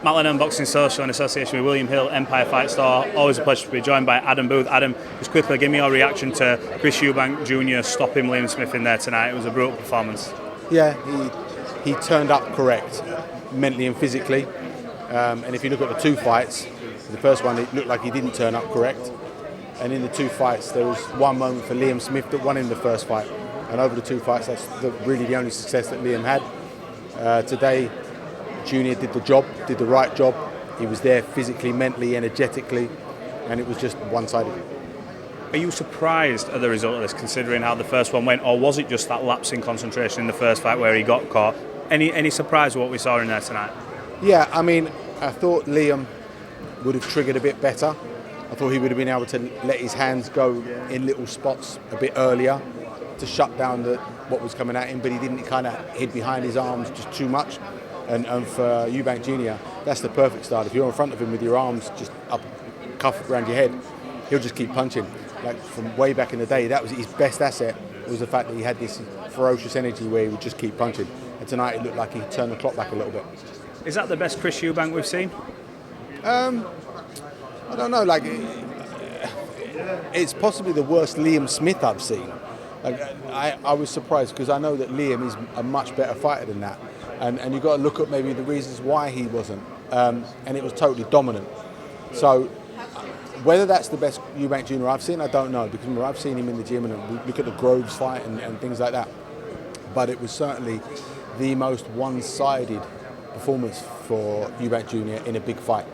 Matt Lenihan, Boxing Social in association with William Hill, Empire Fight Store. Always a pleasure to be joined by Adam Booth. Adam, just quickly give me your reaction to Chris Eubank Jr. stopping Liam Smith in there tonight. It was a brutal performance. Yeah, he turned up correct, mentally and physically. And if you look at the two fights, the first one it looked like he didn't turn up correct. And in the two fights, there was one moment for Liam Smith that won him the first fight. And over the two fights, that's really the only success that Liam had. Today, Junior did the right job. He was there physically, mentally, energetically, and it was just one-sided. Are you surprised at the result of this, considering how the first one went, or was it just that lapse in concentration in the first fight where he got caught? Any surprise with what we saw in there tonight? Yeah, I mean, I thought Liam would have triggered a bit better. I thought he would have been able to let his hands go in little spots a bit earlier to shut down what was coming at him, but he didn't. He kind of hid behind his arms just too much. And for Eubank Jr., that's the perfect style. If you're in front of him with your arms just up, cuff around your head, he'll just keep punching. Like from way back in the day, that was his best asset, was the fact that he had this ferocious energy where he would just keep punching. And tonight it looked like he turned the clock back a little bit. Is that the best Chris Eubank we've seen? I don't know. Like, it's possibly the worst Liam Smith I've seen. Like, I was surprised because I know that Liam is a much better fighter than that. And you've got to look at maybe the reasons why he wasn't. And it was totally dominant. So whether that's the best Eubank Jr. I've seen, I don't know. Because I've seen him in the gym and we look at the Groves fight and things like that. But it was certainly the most one-sided performance for Eubank Jr. in a big fight.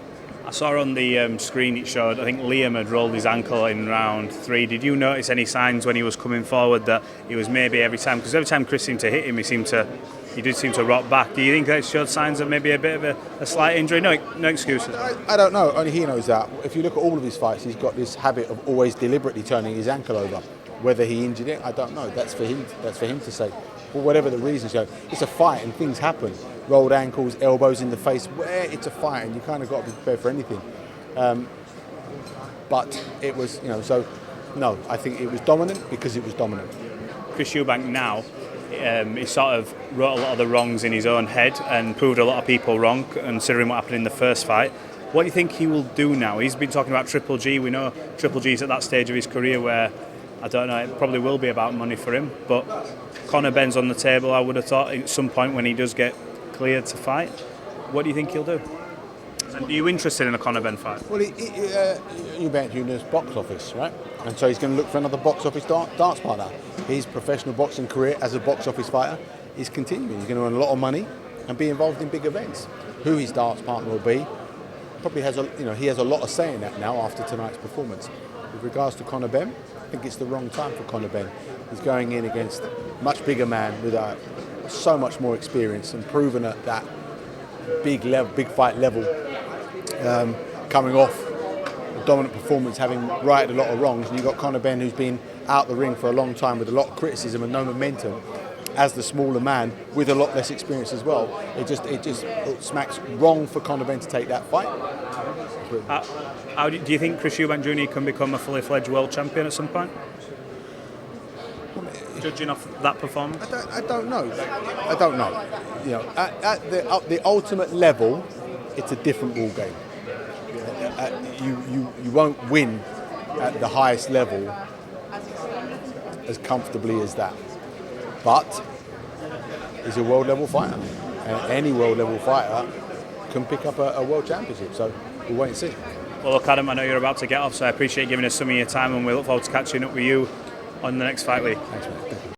I saw on the screen it showed, I think Liam had rolled his ankle in round 3. Did you notice any signs when he was coming forward that he was maybe every time, because every time Chris seemed to hit him, he did seem to rock back. Do you think that showed signs of maybe a bit of a slight injury? No excuses. I don't know. Only he knows that. If you look at all of his fights, he's got this habit of always deliberately turning his ankle over. Whether he injured it, I don't know. That's for him to say. For whatever the reasons, it's a fight and things happen. Rolled ankles, elbows in the face. It's a fight and you kind of got to be prepared for anything. But it was, so no, I think it was dominant because it was dominant. Chris Eubank now, he sort of wrote a lot of the wrongs in his own head and proved a lot of people wrong, considering what happened in the first fight. What do you think he will do now? He's been talking about Triple G. We know Triple G's at that stage of his career where, I don't know, it probably will be about money for him. But Conor Benn's on the table, I would have thought, at some point when he does get cleared to fight. What do you think he'll do? And are you interested in a Conor Benn fight? Well, Eubank Jr.'s box office, right? And so he's going to look for another box office dance partner. His professional boxing career as a box office fighter is continuing. He's going to earn a lot of money and be involved in big events. Who his dance partner will be, probably has he has a lot of say in that now after tonight's performance. With regards to Conor Benn, I think it's the wrong time for Conor Benn. He's going in against a much bigger man with so much more experience and proven at that big fight level, coming off a dominant performance, having righted a lot of wrongs. And you've got Conor Benn, who's been out the ring for a long time with a lot of criticism and no momentum, as the smaller man with a lot less experience as well. It just smacks wrong for Conor Benn to take that fight. Do you think Chris Eubank Jr. can become a fully fledged world champion at some point? Judging off that performance? I don't know. I don't know. At the ultimate level, it's a different ball game. You won't win at the highest level as comfortably as that. But he's a world level fighter, and any world level fighter can pick up a world championship. So we'll wait and see. Well, look, Adam, I know you're about to get off, so I appreciate giving us some of your time, and we look forward to catching up with you on the next Fight Week. Thanks, mate. Thank you.